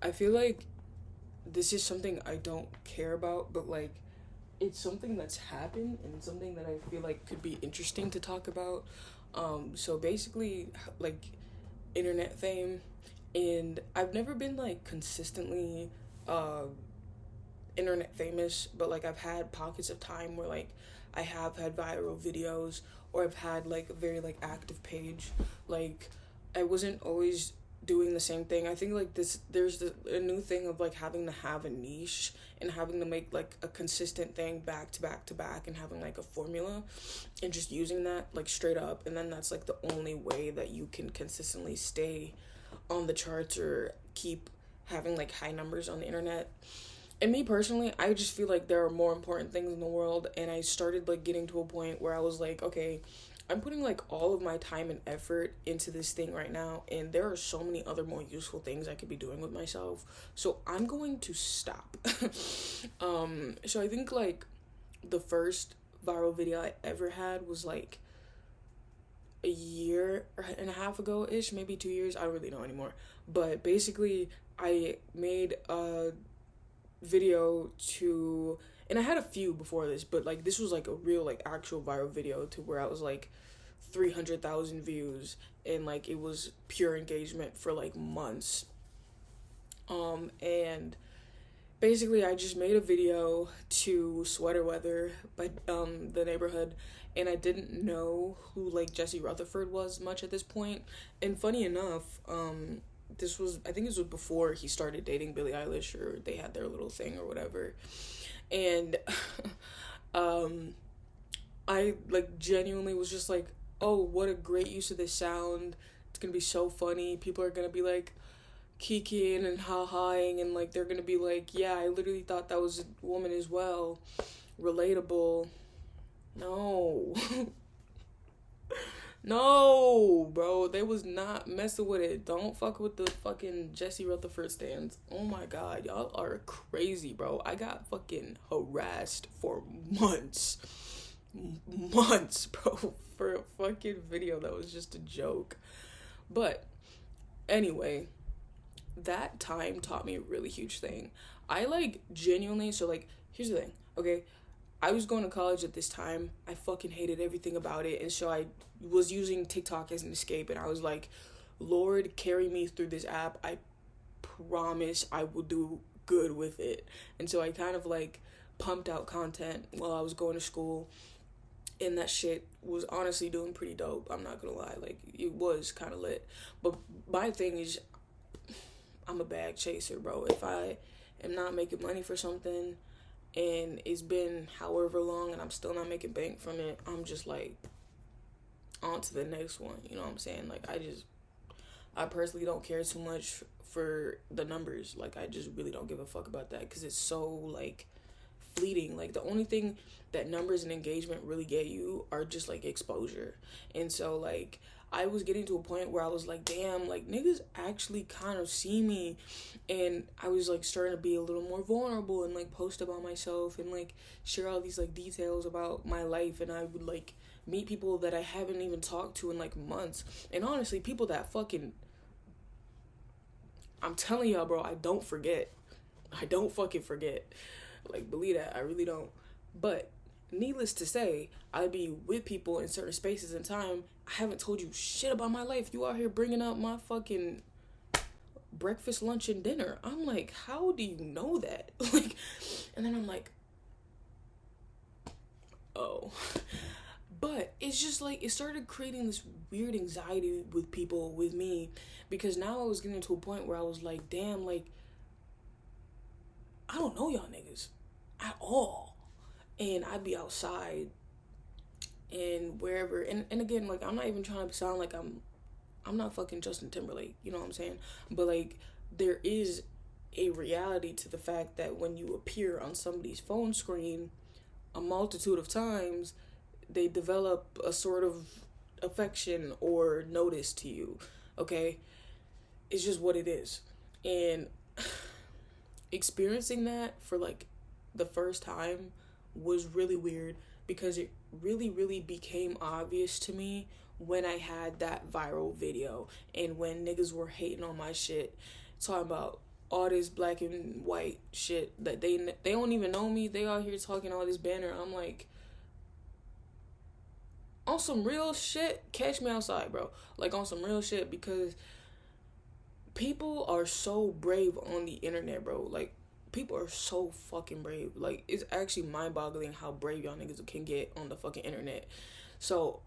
I feel like this is something I don't care about, but like it's something that's happened and something that I feel like could be interesting to talk about. So basically, like internet fame, and I've never been like consistently uh, internet famous, but like I've had pockets of time where like I have had viral videos or I've had like a very like active page. Like I wasn't always doing the same thing. I think like there's a new thing of like having to have a niche and having to make like a consistent thing back to back to back and having like a formula and just using that like straight up, and then that's like the only way that you can consistently stay on the charts or keep having like high numbers on the internet. And me personally, I just feel like there are more important things in the world, and I started like getting to a point where I was like, okay, I'm putting like all of my time and effort into this thing right now, and there are so many other more useful things I could be doing with myself. So I'm going to stop. So I think like the first viral video I ever had was like a year and a half ago ish, maybe 2 years. I don't really know anymore. But basically, I made a video to, and I had a few before this, but like this was like a real like actual viral video to where I was like 300,000 views, and like it was pure engagement for like months. And basically I just made a video to Sweater Weather by the neighborhood, and I didn't know who like Jesse Rutherford was much at this point. And funny enough, this was, I think this was before he started dating Billie Eilish, or they had their little thing or whatever. And um I like genuinely was just like, oh, what a great use of this sound. It's gonna be so funny. People are gonna be like kikiing and ha-haing, and like they're gonna be like, yeah, I literally thought that was a woman as well. Relatable. No. No, bro, they was not messing with it. Don't fuck with the fucking Jesse Rutherford stands. Oh my god, y'all are crazy, bro. I got fucking harassed for months. Months, bro, for a fucking video that was just a joke. But anyway, that time taught me a really huge thing. I like genuinely, so like here's the thing, okay? I was going to college at this time. I fucking hated everything about it. And so I was using TikTok as an escape. And I was like, Lord, carry me through this app. I promise I will do good with it. And so I kind of like pumped out content while I was going to school. And that shit was honestly doing pretty dope. I'm not gonna lie. Like, it was kind of lit. But my thing is, I'm a bag chaser, bro. If I am not making money for something, and it's been however long and I'm still not making bank from it, I'm just like on to the next one. You know what I'm saying? Like I personally don't care too much for the numbers. Like I just really don't give a fuck about that because it's so like fleeting. Like the only thing that numbers and engagement really get you are just like exposure. And so like I was getting to a point where I was like, damn, like niggas actually kind of see me. And I was like starting to be a little more vulnerable and like post about myself and like share all these like details about my life. And I would like meet people that I haven't even talked to in like months. And honestly, people that fucking, I'm telling y'all, bro, I don't forget. I don't fucking forget. Like, believe that. I really don't. But needless to say, I be with people in certain spaces and time. I haven't told you shit about my life. You out here bringing up my fucking breakfast, lunch, and dinner. I'm like, how do you know that? Like, and then I'm like, oh. But it's just like, it started creating this weird anxiety with people, with me, because now I was getting to a point where I was like, damn, like, I don't know y'all niggas at all. And I'd be outside and wherever, and again, like I'm not even trying to sound like I'm not fucking Justin Timberlake, you know what I'm saying? But like there is a reality to the fact that when you appear on somebody's phone screen a multitude of times, they develop a sort of affection or notice to you, okay? It's just what it is. And experiencing that for like the first time was really weird because it really, really became obvious to me when I had that viral video and when niggas were hating on my shit, talking about all this black and white shit that they don't even know me. They out here talking all this banner. I'm like, on some real shit, catch me outside, bro. Like, on some real shit, because people are so brave on the internet, bro. Like, people are so fucking brave. Like, it's actually mind-boggling how brave y'all niggas can get on the fucking internet. So,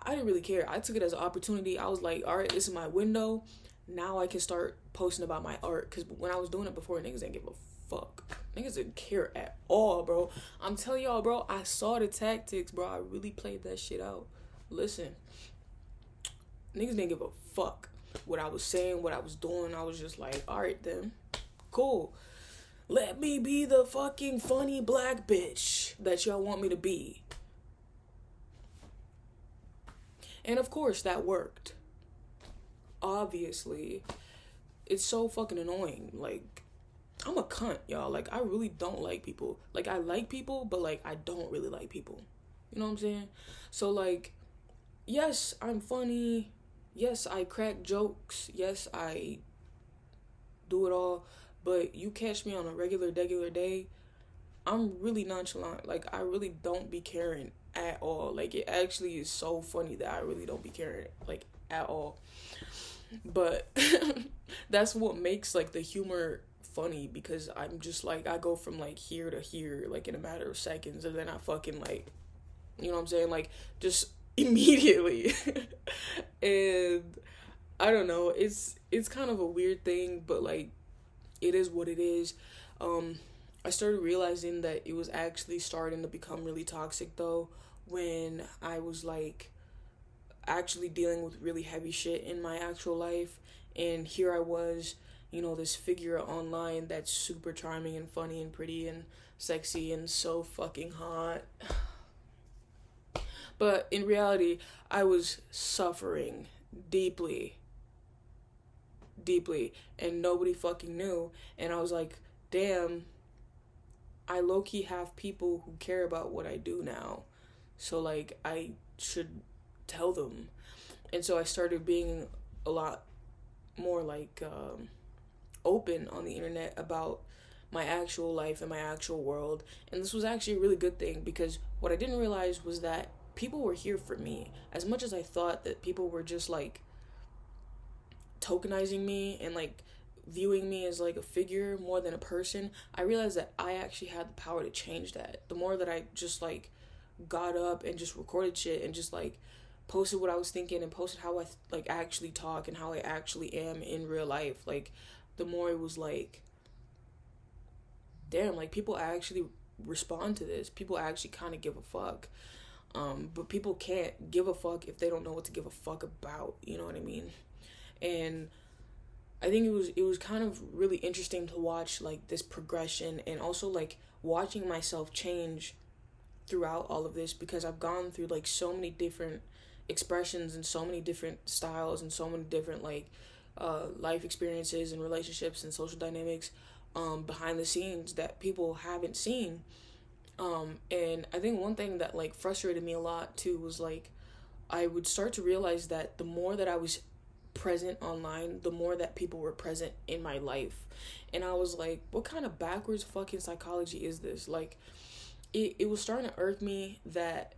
I didn't really care. I took it as an opportunity. I was like, all right, this is my window. Now I can start posting about my art. Because when I was doing it before, niggas didn't give a fuck. Niggas didn't care at all, bro. I'm telling y'all, bro, I saw the tactics, bro. I really played that shit out. Listen, niggas didn't give a fuck what I was saying, what I was doing. I was just like, all right, then. Cool. Let me be the fucking funny black bitch that y'all want me to be. And of course, that worked. Obviously. It's so fucking annoying. Like, I'm a cunt, y'all. Like, I really don't like people. Like, I like people, but, like, I don't really like people. You know what I'm saying? So, like, yes, I'm funny. Yes, I crack jokes. Yes, I do it all. But you catch me on a regular day, I'm really nonchalant. Like, I really don't be caring at all. Like, it actually is so funny that I really don't be caring, like, at all. But that's what makes, like, the humor funny, because I'm just, like, I go from, like, here to here, like, in a matter of seconds, and then I fucking, like, you know what I'm saying? Like, just immediately. And I don't know, it's kind of a weird thing, but, like, it is what it is. I started realizing that it was actually starting to become really toxic, though, when I was, like, actually dealing with really heavy shit in my actual life. And here I was, you know, this figure online that's super charming and funny and pretty and sexy and so fucking hot. But in reality, I was suffering deeply, and nobody fucking knew. And I was like, damn, I low-key have people who care about what I do now. So, like, I should tell them. And so I started being a lot more, like, open on the internet about my actual life and my actual world. And this was actually a really good thing, because what I didn't realize was that people were here for me. As much as I thought that people were just, like, tokenizing me and, like, viewing me as, like, a figure more than a person, I realized that I actually had the power to change that. The more that I just, like, got up and just recorded shit and just, like, posted what I was thinking and posted how I like actually talk and how I actually am in real life, like, the more it was like, damn, like, people actually respond to this. People actually kind of give a fuck. But people can't give a fuck if they don't know what to give a fuck about, you know what I mean? And I think it was kind of really interesting to watch, like, this progression, and also, like, watching myself change throughout all of this, because I've gone through, like, so many different expressions and so many different styles and so many different, like, life experiences and relationships and social dynamics behind the scenes that people haven't seen. And I think one thing that, like, frustrated me a lot too was, like, I would start to realize that the more that I was present online, the more that people were present in my life. And I was like, what kind of backwards fucking psychology is this? Like, it was starting to irk me that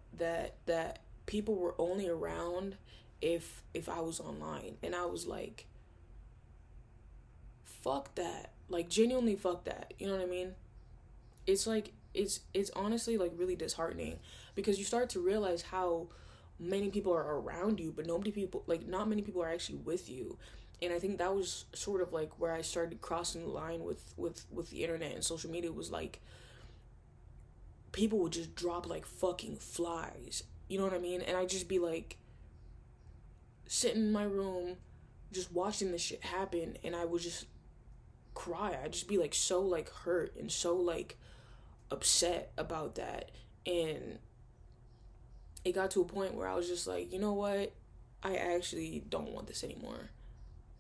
people were only around if I was online. And I was like, fuck that. Like, genuinely fuck that. You know what I mean? It's like, it's honestly, like, really disheartening, because you start to realize how many people are around you, but not many people are actually with you. And I think that was sort of, like, where I started crossing the line with the internet and social media. Was like, people would just drop like fucking flies, you know what I mean? And I'd just be like, sitting in my room just watching this shit happen, and I would just cry. I'd just be like so, like, hurt and so, like, upset about that. And it got to a point where I was just like, you know what, I actually don't want this anymore.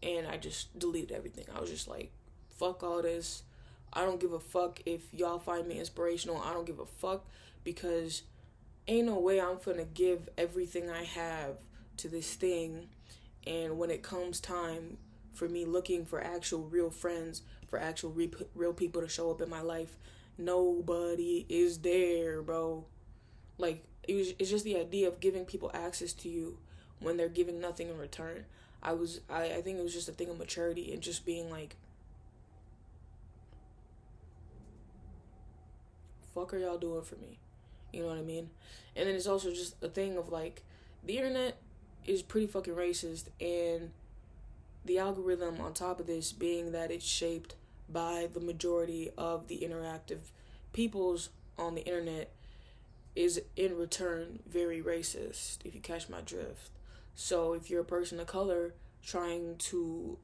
And I just deleted everything. I was just like, fuck all this. I don't give a fuck if y'all find me inspirational. I don't give a fuck, because ain't no way I'm finna give everything I have to this thing, and when it comes time for me looking for actual real friends, for actual real people to show up in my life. Nobody is there, bro. Like, it's just the idea of giving people access to you when they're giving nothing in return. I think it was just a thing of maturity and just being like, fuck are y'all doing for me? You know what I mean? And then it's also just a thing of like, the internet is pretty fucking racist, and the algorithm on top of this being that it's shaped by the majority of the interactive peoples on the internet is in return very racist, if you catch my drift. So if you're a person of color trying to,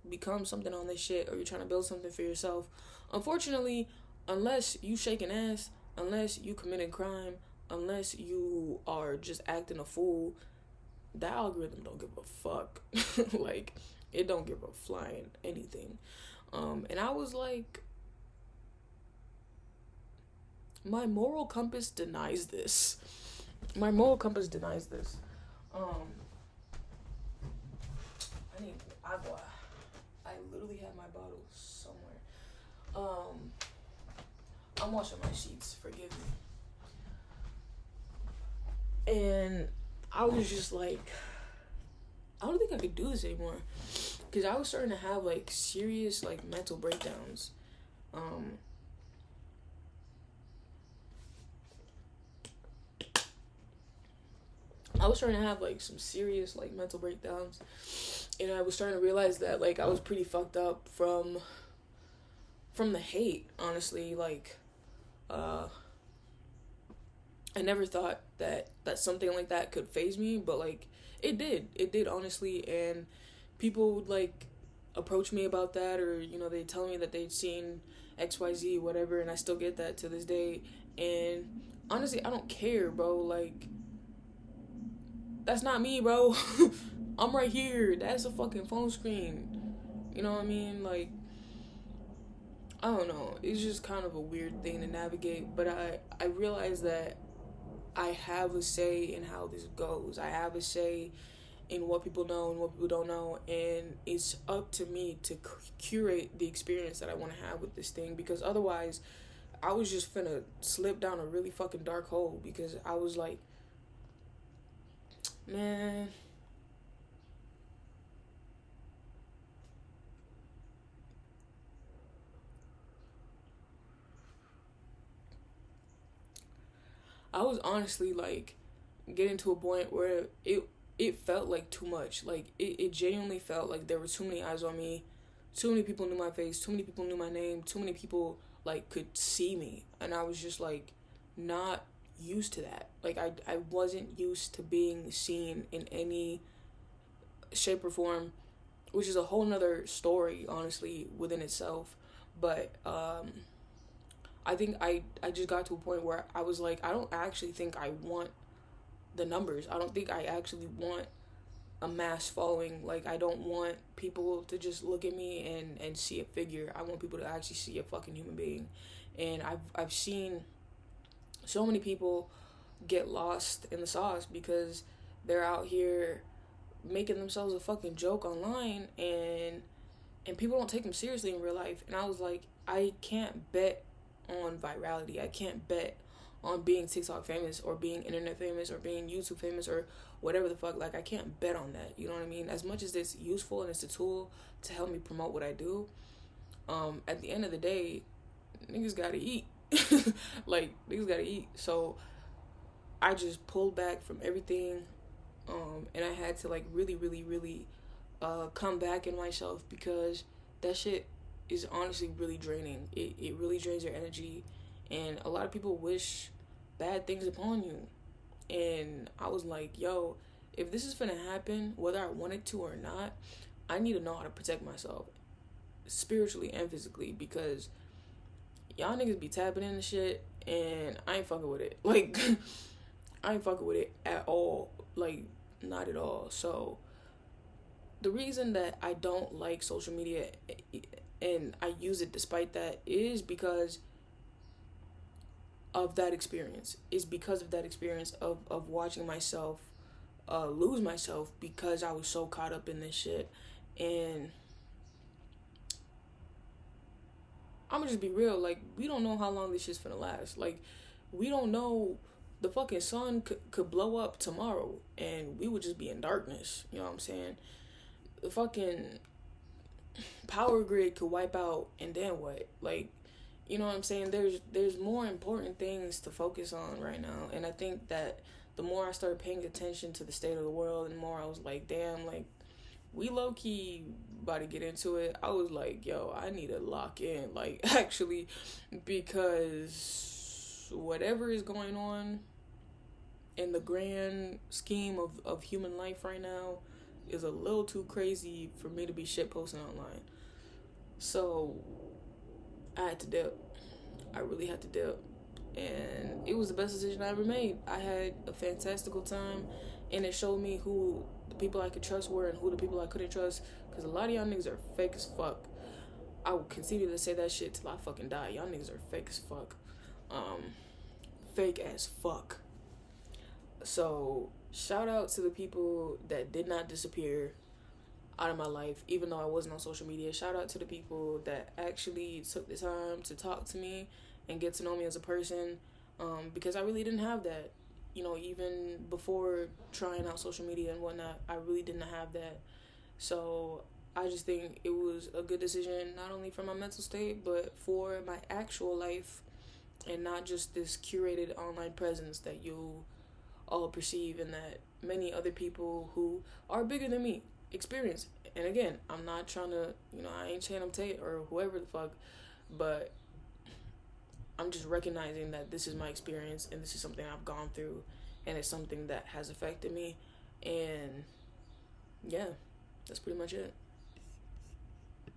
become something on this shit, or you're trying to build something for yourself, unfortunately, unless you shaking ass, unless you committing crime, unless you are just acting a fool, that algorithm don't give a fuck. Like, it don't give a flying anything. And I was like, my moral compass denies this. My moral compass denies this. I need agua. I literally have my bottle somewhere. I'm washing my sheets, forgive me. And I was just like, I don't think I could do this anymore. Because I was starting to have, like, serious, like, mental breakdowns. I was starting to have, like, some serious, like, mental breakdowns. And I was starting to realize that, like, I was pretty fucked up from the hate, honestly. Like, I never thought that something like that could faze me, but, like, it did, honestly. And people would, like, approach me about that, or, they'd tell me that they'd seen XYZ, whatever, and I still get that to this day. And honestly, I don't care, bro. Like, that's not me, bro. I'm right here. That's a fucking phone screen. You know what I mean? Like, I don't know. It's just kind of a weird thing to navigate, but I realize that I have a say in how this goes. I have a say in what people know and what people don't know, and it's up to me to curate the experience that I want to have with this thing, because otherwise I was just finna slip down a really fucking dark hole, because I was like, man, I was honestly like getting to a point where it felt like too much. Like, it genuinely felt like there were too many eyes on me. Too many people knew my face. Too many people knew my name. Too many people, like, could see me. And I was just, like, not used to that. Like, I wasn't used to being seen in any shape or form, which is a whole nother story, honestly, within itself. But, I think I just got to a point where I was like, I don't actually think I want the numbers. I don't think I actually want a mass following. Like, I don't want people to just look at me and see a figure. I want people to actually see a fucking human being. And I've seen so many people get lost in the sauce because they're out here making themselves a fucking joke online, and people don't take them seriously in real life. And I was like, I can't bet on virality. I can't bet on being TikTok famous, or being internet famous, or being YouTube famous, or whatever the fuck. Like, I can't bet on that. You know what I mean? As much as it's useful and it's a tool to help me promote what I do, at the end of the day, niggas gotta eat. Like, niggas gotta eat. So I just pulled back from everything, and I had to, like, really, really, really come back in myself, because that shit is honestly really draining. It really drains your energy, and a lot of people wish bad things upon you. And I was like, yo, if this is gonna happen, whether I want it to or not, I need to know how to protect myself, spiritually and physically, because y'all niggas be tapping into shit, and I ain't fucking with it. Like, I ain't fucking with it at all. Like, not at all. So the reason that I don't like social media, and I use it despite that, is because of that experience. Is because of that experience of watching myself lose myself, because I was so caught up in this shit. And I'm gonna just be real. Like, we don't know how long this shit's finna last. Like, we don't know. The fucking sun could blow up tomorrow, and we would just be in darkness. You know what I'm saying? The fucking power grid could wipe out, and then what? Like, you know what I'm saying? There's more important things to focus on right now, and I think that the more I started paying attention to the state of the world, and more I was like, damn, like, we low-key about to get into it. I was like, yo, I need to lock in, like, actually, because whatever is going on in the grand scheme of human life right now is a little too crazy for me to be shit posting online. So I had to dip. I really had to dip. And it was the best decision I ever made. I had a fantastical time, and it showed me who the people I could trust were and who the people I couldn't trust. Because a lot of y'all niggas are fake as fuck. I will continue to say that shit till I fucking die. Y'all niggas are fake as fuck. Fake as fuck. So, shout out to the people that did not disappear out of my life, even though I wasn't on social media. Shout out to the people that actually took the time to talk to me and get to know me as a person, because I really didn't have that. You know, even before trying out social media and whatnot, I really didn't have that. So I just think it was a good decision, not only for my mental state, but for my actual life, and not just this curated online presence that you all perceive and that many other people who are bigger than me experience. And again, I'm not trying to, I ain't Channing Tate or whoever the fuck, but I'm just recognizing that this is my experience and this is something I've gone through, and it's something that has affected me. And yeah, that's pretty much it.